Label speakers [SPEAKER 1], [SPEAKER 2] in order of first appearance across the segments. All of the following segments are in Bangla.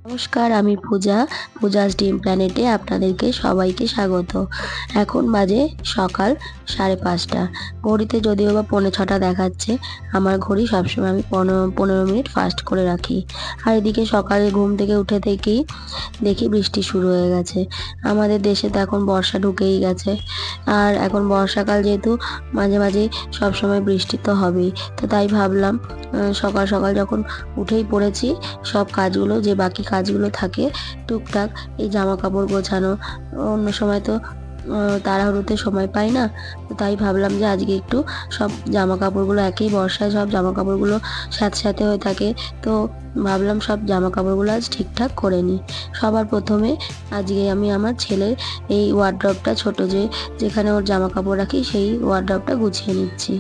[SPEAKER 1] নমস্কার, আমি পূজা। পূজাস ড্রিম প্ল্যানেটে আপনাদেরকে সবাইকে স্বাগত। এখন বাজে সকাল 5:30। ঘড়িতে যদিও বা 6:45 দেখাচ্ছে, আমার ঘড়ি সবসময় আমি 15 মিনিট ফাস্ট করে রাখি। আর এদিকে সকালে ঘুম থেকে উঠে থেকেই দেখি বৃষ্টি শুরু হয়ে গেছে। আমাদের দেশে তো এখন বর্ষা ঢুকেই গেছে। আর এখন বর্ষাকাল যেহেতু, মাঝে মাঝেই সবসময় বৃষ্টি তো হবেই। তো তাই ভাবলাম সকাল সকাল যখন উঠেই পড়েছি, সব কাজগুলো যে বাকি কাজগুলো থাকে টুকটাক, এই জামা কাপড় গোছানো, অন্য সময় তো তাড়াহুড়োতে সময় পাই না। তো তাই ভাবলাম যে আজকে একটু সব জামা কাপড়গুলো, একই বর্ষায় সব জামা কাপড়গুলো স্যাঁতস্যাঁতে হয়ে থাকে, তো ভাবলাম সব জামা কাপড়গুলো আজ ঠিকঠাক করে নিই। সবার প্রথমে আজকে আমি আমার ছেলের এই ওয়ারড্রবটা, ছোট যেখানে ওর জামা কাপড় রাখি, সেই ওয়ারড্রবটা গুছিয়ে নিচ্ছি।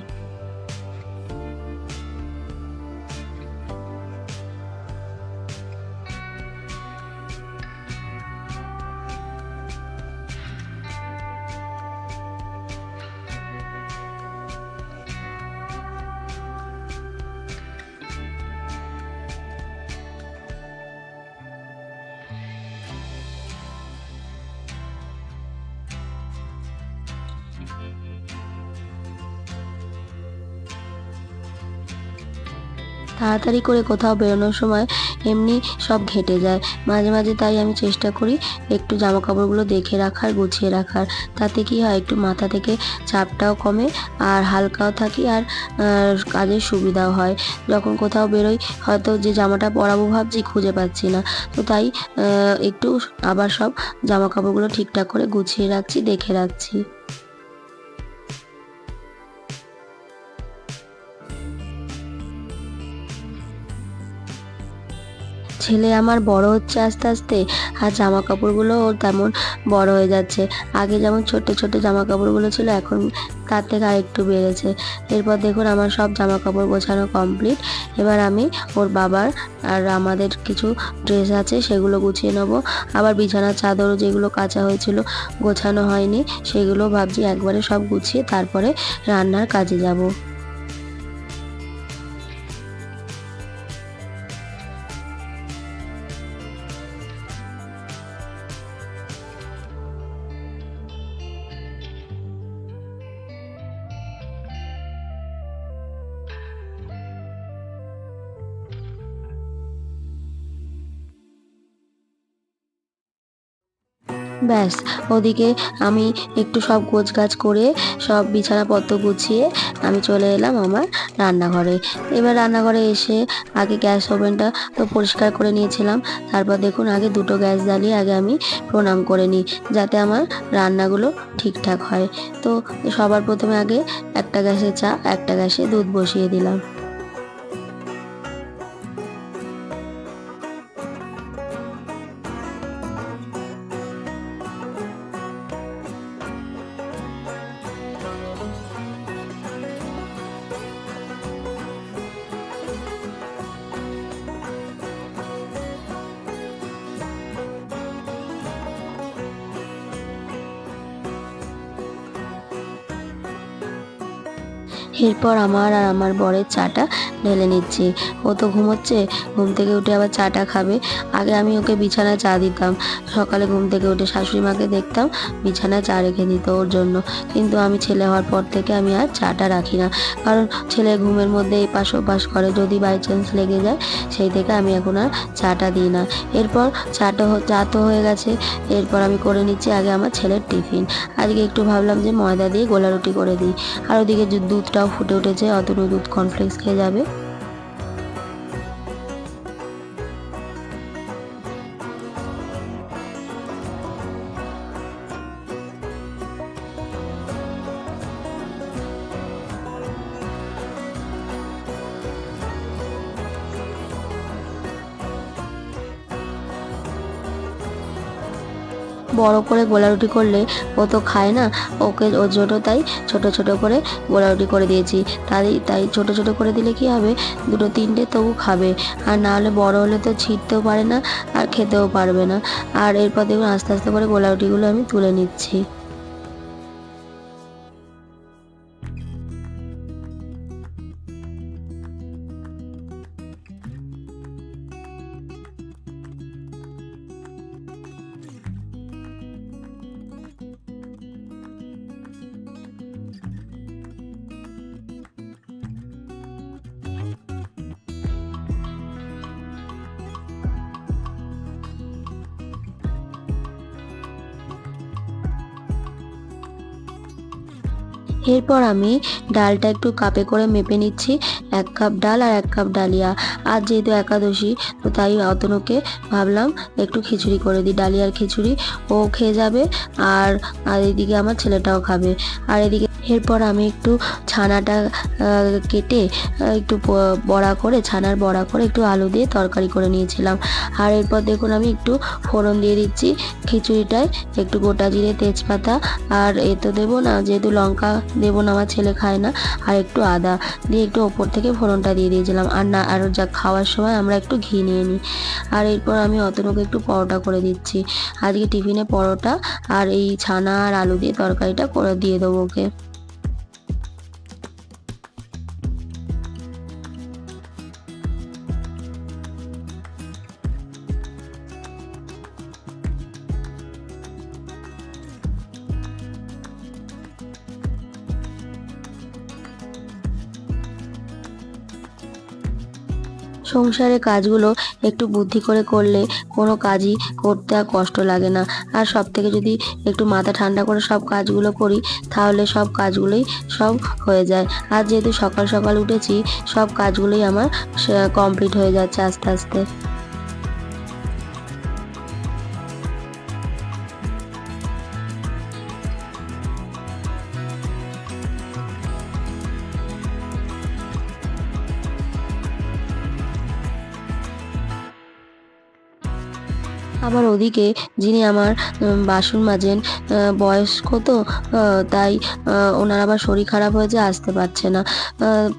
[SPEAKER 1] তাড়াতাড়ি করে কোথাও বেরোনোর সময় এমনি সব ঘেঁটে যায় মাঝে মাঝে, তাই আমি চেষ্টা করি একটু জামা কাপড়গুলো দেখে রাখার, গুছিয়ে রাখার। তাতে কি হয়, একটু মাথা থেকে চাপটাও কমে, আর হালকাও থাকি, আর কাজের সুবিধাও হয়। যখন কোথাও বেরোই, হয়তো যে জামাটা পরাবো ভাবছি, খুঁজে পাচ্ছি না, তো তাই একটু আবার সব জামা কাপড়গুলো ঠিকঠাক করে গুছিয়ে রাখছি, দেখে রাখছি। ছেলে আমার বড় হচ্ছে আস্তে আস্তে, আর জামা কাপড়গুলো ওর তেমন বড় হয়ে যাচ্ছে। আগে যেমন ছোট ছোট জামা কাপড়গুলো ছিল, এখন তার থেকে আরেকটু বেড়েছে। এরপর দেখুন আমার সব জামা কাপড় গোছানো কমপ্লিট। এবার আমি ওর বাবার আর আমাদের কিছু ড্রেস আছে, সেগুলো গুছিয়ে নেবো। আবার বিছানার চাদরও যেগুলো কাচা হয়েছিল, গোছানো হয়নি, সেগুলো ভাবছি একবারে সব গুছিয়ে তারপরে রান্নার কাজে যাব। ব্যাস, ওদিকে আমি একটু সব গোছগাছ করে, সব বিছানাপত্র গুছিয়ে আমি চলে এলাম আমার রান্নাঘরে। এবার রান্নাঘরে এসে আগে গ্যাস ওভেনটা তো পরিষ্কার করে নিয়েছিলাম। তারপর দেখুন আগে দুটো গ্যাস জ্বালিয়ে আগে আমি প্রণাম করে নিই, যাতে আমার রান্নাগুলো ঠিকঠাক হয়। তো সবার প্রথমে আগে একটা গ্যাসে চা, একটা গ্যাসে দুধ বসিয়ে দিলাম। এরপর আমার আর আমার বরের চাটা ঢেলে নিচ্ছি। ও তো ঘুমোচ্ছে, ঘুম থেকে উঠে আবার চাটা খাবে। আগে আমি ওকে বিছানায় চা দিতাম। সকালে ঘুম থেকে উঠে শাশুড়ি মাকে দেখতাম বিছানায় চা রেখে দিত ওর জন্য। কিন্তু আমি ছেলে হওয়ার পর থেকে আমি আর চাটা রাখি না, কারণ ছেলে ঘুমের মধ্যে এপাশ ওপাশ করে, যদি বাই চান্স লেগে যায়, সেই থেকে আমি এখন আর চাটা দিই না। এরপর চা তো হয়ে গেছে, এরপর আমি করে নিচ্ছি আগে আমার ছেলের টিফিন। আজকে একটু ভাবলাম যে ময়দা দিয়ে গোলা রুটি করে দিই। আর ওদিকে দুধটাও ফুটে উঠেছে, অতটুকু দুধ কর্নফ্লেক্স খেয়ে যাবে। বড় করে গোলা রুটি করলে ও তো খায় না, ওকে ওর জন্য তাই ছোট ছোট করে গোলা রুটি করে দিয়েছি। তাই তাই ছোট ছোট করে দিলে কি হবে, দুটো তিনটে তবু খাবে। আর না হলে বড় হলে তো ছিঁড়তেও পারে না আর খেতেও পারবে না। আর এরপর দেখুন আস্তে আস্তে করে গোলা রুটিগুলো আমি তুলে নিচ্ছি। এরপর আমি ডালটা একটু কাপে করে মেপে নিচ্ছি। 1 কাপ ডাল আর 1 কাপ ডালিয়া। আর যেহেতু একাদশী, তো তাই অতনুকে ভাবলাম একটু খিচুড়ি করে দিই, ডালিয়ার খিচুড়ি। ও খেয়ে যাবে আর আর এদিকে আমার ছেলেটাও খাবে। আর এদিকে এরপর আমি একটু ছানাটা কেটে একটু বড়া করে, ছানার বড়া করে একটু আলু দিয়ে তরকারি করে নিয়েছিলাম। আর এরপর দেখুন আমি একটু ফোড়ন দিয়ে দিচ্ছি খিচুড়িটায়, একটু গোটা জিরে, তেজপাতা, আর এ তো দেবো না, যেহেতু লঙ্কা দেবো না, আমার ছেলে খায় না, আর একটু আদা দিয়ে একটু ওপর থেকে ফোড়নটা দিয়ে দিয়েছিলাম। আর না, আর যা খাওয়ার সময় আমরা একটু ঘি নিয়ে নিই। আর এরপর আমি অতনুকে একটু পরোটা করে দিচ্ছি। আজকে টিফিনে পরোটা আর এই ছানা আর আলু দিয়ে তরকারিটা করে দিয়ে দেবো ওকে। সংসারের কাজগুলো একটু বুদ্ধি করে করলে কোনো কাজই করতে আর কষ্ট লাগে না। আর সব থেকে যদি একটু মাথা ঠান্ডা করে সব কাজগুলো করি, তাহলে সব কাজগুলোই সব হয়ে যায়। আর যেহেতু সকাল সকাল উঠেছি, সব কাজগুলোই আমার কমপ্লিট হয়ে যাচ্ছে আস্তে আস্তে। আবার ওদিকে যিনি আমার বাসন মাজেন, বয়স্ক তো, তাই ওনার আবার শরীর খারাপ হয়েছে, আসতে পারছে না।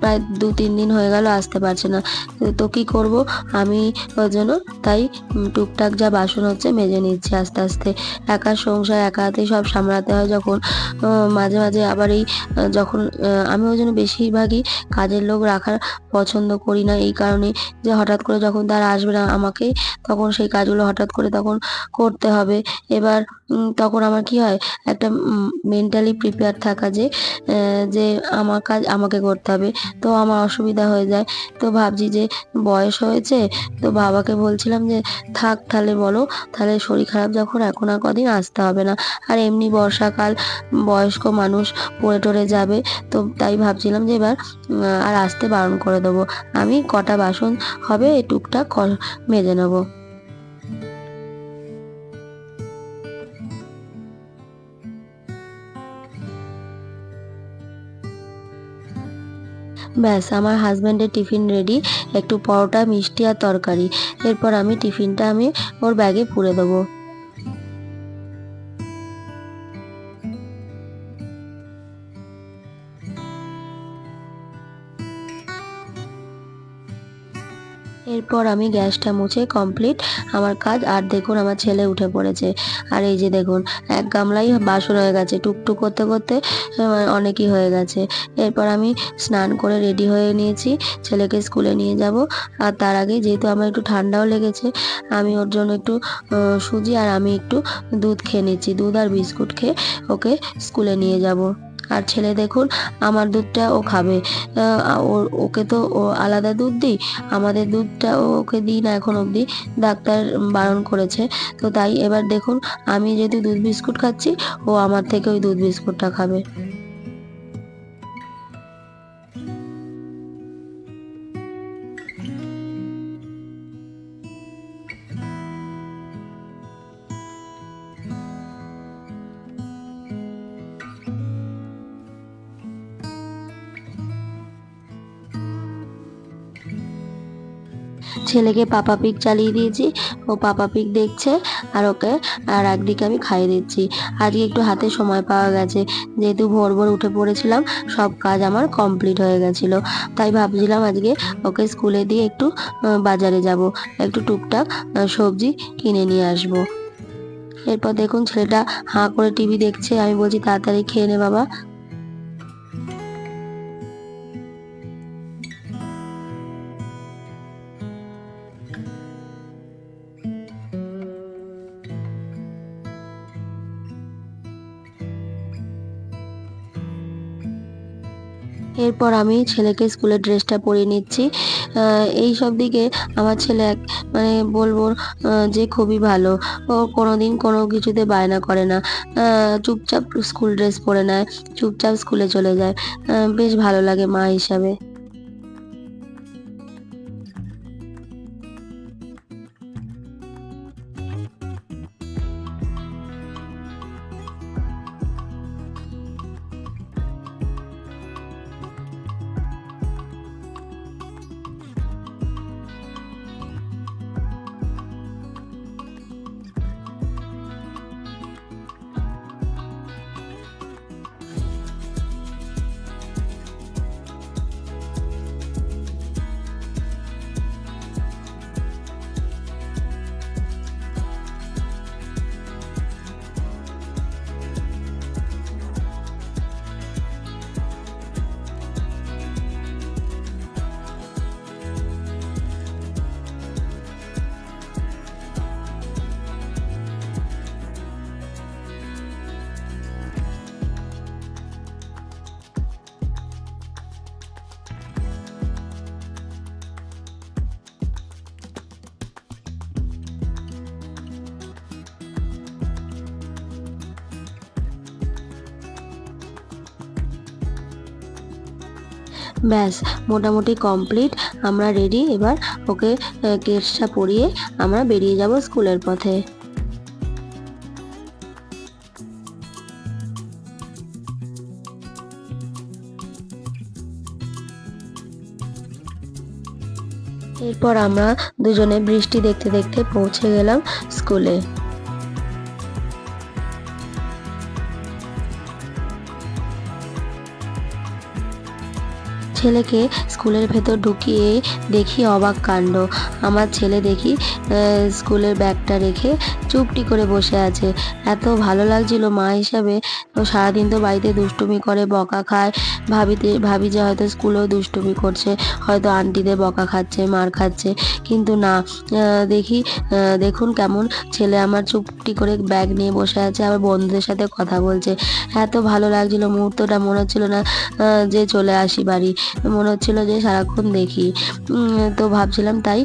[SPEAKER 1] প্রায় 2-3 দিন হয়ে গেল আসতে পারছে না। তো কি করব আমি, ওই জন্য তাই টুকটাক যা বাসন হচ্ছে মেজে নিচ্ছি আস্তে আস্তে। একা সংসার, একা হাতেই সব সামলাতে হয় যখন, মাঝে মাঝে আবার এই যখন আমি ওই জন্য বেশিরভাগই কাজের লোক রাখার পছন্দ করি না, এই কারণে যে হঠাৎ করে যখন তারা আসবে না আমাকেই তখন সেই কাজগুলো হঠাৎ করে তখন করতে হবে। এবার তখন আমার কি হয়, একটা মেন্টালি প্রিপেয়ার থাকা যে আমার কাজ আমাকে করতে হবে, তো আমার অসুবিধা হয়ে যায়। তো ভাবছি যে বয়স হয়েছে, তো বাবাকে বলছিলাম যে থাক তাহলে বলো, তাহলে শরীর খারাপ যখন এখন আর কদিন আসতে হবে না। আর এমনি বর্ষাকাল, বয়স্ক মানুষ পড়ে টরে যাবে, তো তাই ভাবছিলাম যে এবার আর আসতে বারণ করে দেবো। আমি কটা বাসন হবে এই টুকটাক মেজে নেবো। ব্যাস আমার হাজব্যান্ডের টিফিন রেডি, একটু পরোটা, মিষ্টি আর তরকারি। এরপর আমি টিফিনটা আমি ওর ব্যাগে পুরে দেবো। এরপর আমি গ্যাসটা মুছে কমপ্লিট আমার কাজ। আর দেখুন আমার ছেলে উঠে পড়েছে। আর এই যে দেখুন 1 গামলাই বাসন হয়ে গেছে, টুকটুক করতে করতে অনেকই হয়ে গেছে। এরপর আমি স্নান করে রেডি হয়ে নিয়েছি, ছেলেকে স্কুলে নিয়ে যাব। আর তার আগে যেহেতু আমার একটু ঠান্ডাও লেগেছে, আমি ওর জন্য একটু সুজি আর আমি একটু দুধ খেয়ে নিচ্ছি। দুধ আর বিস্কুট খেয়ে ওকে স্কুলে নিয়ে যাব। আর ছেলে দেখুন আমার দুধটা ও খাবে। ওকে তো ও আলাদা দুধ দিই, আমাদের দুধটা ওকে দিই না এখন অবধি, ডাক্তার বারণ করেছে। তো তাই এবার দেখুন আমি যেহেতু দুধ বিস্কুট খাচ্ছি, ও আমার থেকে ওই দুধ বিস্কুটটা খাবে। ছেলেকে পাপা পিক চালিয়ে দিয়েছি, ও পাপা পিক দেখছে আর একদিকে আমি খাইয়ে দিচ্ছি। আজকে একটু হাতে সময় পাওয়া গেছে, যেহেতু ভোর ভোর উঠে পড়েছিলাম, সব কাজ আমার কমপ্লিট হয়ে গেছিল। তাই ভাবছিলাম আজকে ওকে স্কুলে দিয়ে একটু বাজারে যাব, একটু টুকটাক সবজি কিনে নিয়ে আসবো। এরপর দেখুন ছেলেটা হাঁ করে টিভি দেখছে, আমি বলছি তাড়াতাড়ি খেয়ে নে বাবা। এরপর আমি ছেলেকে স্কুলের ড্রেসটা পরিয়ে নিচ্ছি। এই সব দিকে আমার ছেলে মানে বলবো যে খুবই ভালো। ও কোনোদিন কোনো কিছুতে বায়না করে না, চুপচাপ স্কুল ড্রেস পরে নেয়, চুপচাপ স্কুলে চলে যায়। বেশ ভালো লাগে মা হিসাবে। ব্যাস মোটামুটি কমপ্লিট, আমরা রেডি। এবার ওকে কেসটা পরিয়ে আমরা বেরিয়ে যাব স্কুলের পথে। এরপর আমরা দুজনে বৃষ্টি দেখতে দেখতে পৌঁছে গেলাম স্কুলে। ছেলেকে স্কুলের ভেতর ঢুকিয়ে দেখি অবাক কাণ্ড। আমার ছেলে দেখি স্কুলের ব্যাগটা রেখে চুপটি করে বসে আছে। এত ভালো লাগছিল মা হিসাবে। ও সারাদিন তো বাড়িতে দুষ্টুমি করে, বকা খায়। ভাবি যে হয়তো স্কুলেও দুষ্টুমি করছে, হয়তো আন্টিদের বকা খাচ্ছে, মার খাচ্ছে, কিন্তু না। দেখুন কেমন ছেলে আমার চুপটি করে ব্যাগ নিয়ে বসে আছে, আবার বন্ধুদের সাথে কথা বলছে। এত ভালো লাগছিল মুহূর্তটা, মনে হচ্ছিল না যে চলে আসি বাড়ি, মনে হচ্ছিল যে সারাক্ষণ দেখি। তো ভাবছিলাম, তাই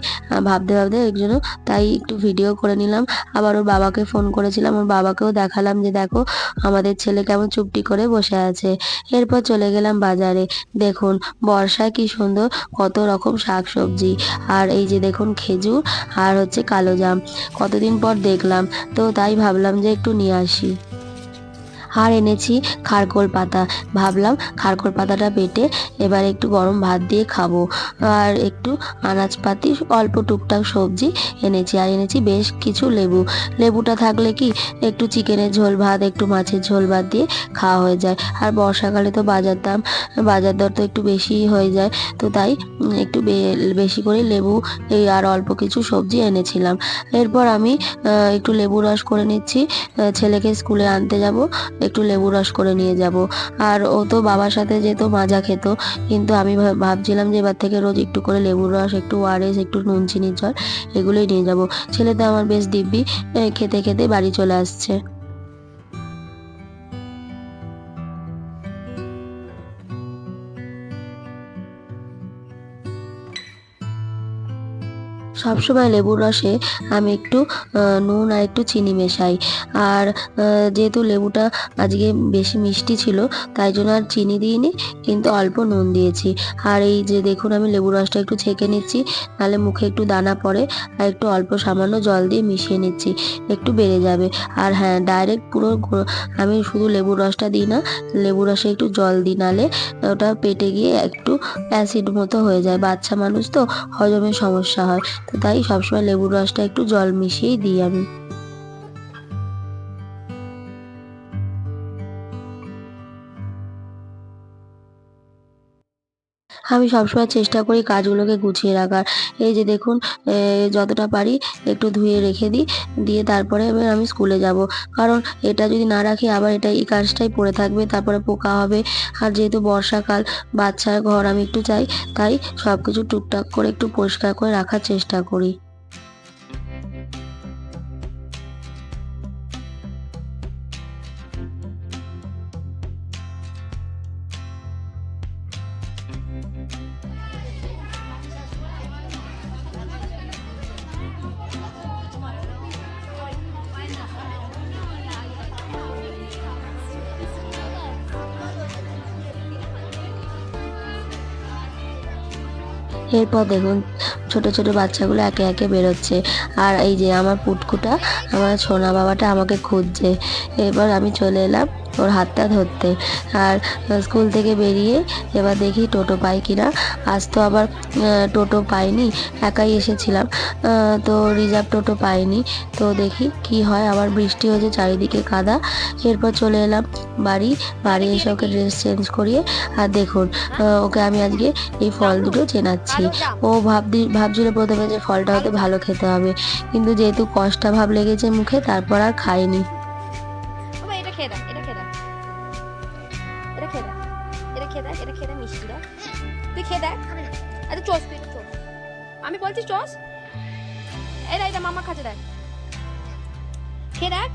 [SPEAKER 1] ভাবতে ভাবতে একজনও তাই একটু ভিডিও করে নিলাম। আবার ওর বাবাকে ফোন করেছিলাম, ওর বাবাকেও দেখালাম যে দেখো আমাদের ছেলে কেমন চুপটি করে বসে আছে। এরপর চলে গেলাম বাজারে। দেখুন বর্ষায় কি সুন্দর কত রকম শাক সবজি, আর এই যে দেখুন খেজুর আর হচ্ছে কালো জাম, কতদিন পর দেখলাম, তো তাই ভাবলাম যে একটু নিয়ে আসি। আর এনেছি খারকোল পাতা, ভাবলাম খারকোল পাতাটা বেটে এবার একটু গরম ভাত দিয়ে খাবো। আর একটু আনাজপাতি, অল্প টুকটাক সবজি এনেছি, আর এনেছি বেশ কিছু লেবু। লেবুটা থাকলে কি একটু চিকেনের ঝোল ভাত, একটু মাছের ঝোল ভাত দিয়ে খাওয়া হয়ে যায়। আর বর্ষাকালে তো বাজার দর তো একটু বেশিই হয়ে যায়, তো তাই একটু বেশি করে লেবু আর অল্প কিছু সবজি এনেছিলাম। এরপর আমি একটু লেবু রস করে নিচ্ছি, ছেলেকে স্কুলে আনতে যাব, একটু লেবু রস করে নিয়ে যাব। আর ও তো বাবার সাথে যেত, মাজা খেত, কিন্তু আমি ভাবছিলাম যে এবার থেকে রোজ একটু করে লেবুর রস, একটু ওআরএস, একটু নুন চিনির জল এগুলোই নিয়ে যাব। ছেলে তো আমার বেশ দিব্যি খেতে খেতে বাড়ি চলে আসছে। সবসময় লেবুর রসে আমি একটু নুন আর একটু চিনি মেশাই। আর যেহেতু লেবুটা আজকে বেশি মিষ্টি ছিল, তাই জন্য আর চিনি দিইনি, কিন্তু অল্প নুন দিয়েছি। আর এই যে দেখুন আমি লেবুর রসটা একটু ছেঁকে নিচ্ছি, নাহলে মুখে একটু দানা পড়ে। আর একটু অল্প সামান্য জল দিয়ে মিশিয়ে নিচ্ছি, একটু বেড়ে যাবে। আর হ্যাঁ, ডাইরেক্ট পুরো আমি শুধু লেবুর রসটা দিই না, লেবুর রসে একটু জল দিই, নাহলে ওটা পেটে গিয়ে একটু অ্যাসিড মতো হয়ে যায়। বাচ্চা মানুষ তো, হজমের সমস্যা হয়, তো তাই সবসময় লেবুর রসটা একটু জল মিশিয়েই দিই আমি। আমি সবসময় চেষ্টা করি কাজগুলোকে গুছিয়ে রাখার। এই যে দেখুন, যতটা পারি একটু ধুয়ে রেখে দিই। দিয়ে তারপরে এবার আমি স্কুলে যাব। কারণ এটা যদি না রাখি আবার এই কাজটাই পড়ে থাকবে। তারপরে পোকা হবে। আর যেহেতু বর্ষাকাল, বাচ্চার ঘর আমি একটু চাই। তাই সবকিছু টুকটাক করে একটু পরিষ্কার করে রাখার চেষ্টা করি। এরপর দেখুন ছোট ছোট বাচ্চাগুলো একে একে বেরোচ্ছে। আর এই যে আমার পুটকুটা, আমার সোনা বাবাটা আমাকে খুঁজছে। এবার আমি চলে এলাম ওর হাতটা ধরতে। আর স্কুল থেকে বেরিয়ে এবার দেখি টোটো পাই কিনা। আজ তো আবার টোটো পাইনি, একাই এসেছিলাম। তো রিজার্ভ টোটো পাইনি। তো দেখি কি হয়, আবার বৃষ্টি হয়েছে, চারিদিকে কাদা। এরপর চলে এলাম বাড়ি। বাড়ি এসে ওকে ড্রেস চেঞ্জ করিয়ে, আর দেখুন ওকে আমি আজকে এই ফল দুটো চেনাচ্ছি। ও ভাবছিল প্রথমে যে ফলটা হয়তো ভালো খেতে হবে, কিন্তু যেহেতু কষ্টা ভাব লেগেছে মুখে, তারপর আর খাইনি।
[SPEAKER 2] এটা খেয়ে দেখ, এটা খেয়ে দেখ, এটা খেয়ে দেখ, এটা খেয়ে দেখ, এটা খেয়ে দেখ, মিষ্টি দেখ, তুই খেয়ে দেখ। আরে চোস, তুই চোস, আমি বলছি চোস। এটা মামা খাচ্ছে, দেখ, খেয়ে দেখ।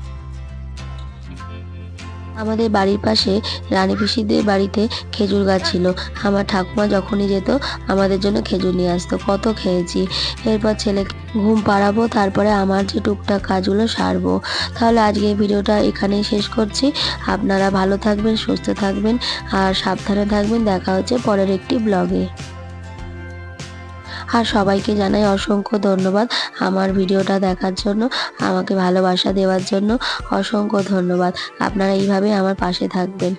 [SPEAKER 1] আমাদের বাড়ির পাশে রানী পিসিদের বাড়িতে খেজুর গাছ ছিল। আমার ঠাকুমা যখনই যেত আমাদের জন্য খেজুর নিয়ে আসতো, কত খেয়েছি। এরপর ছেলেকে ঘুম পাড়াবো, তারপরে আমার যে টুকটাক কাজগুলো সারবো। তাহলে আজকে এই ভিডিওটা এখানেই শেষ করছি। আপনারা ভালো থাকবেন, সুস্থ থাকবেন, আর সাবধানে থাকবেন। দেখা হচ্ছে পরের একটি ব্লগে। আর সবাইকে জানাই অসংখ্য ধন্যবাদ আমার ভিডিওটা দেখার জন্য, আমাকে ভালোবাসা দেওয়ার জন্য অসংখ্য ধন্যবাদ। আপনারা এইভাবে আমার পাশে থাকবেন।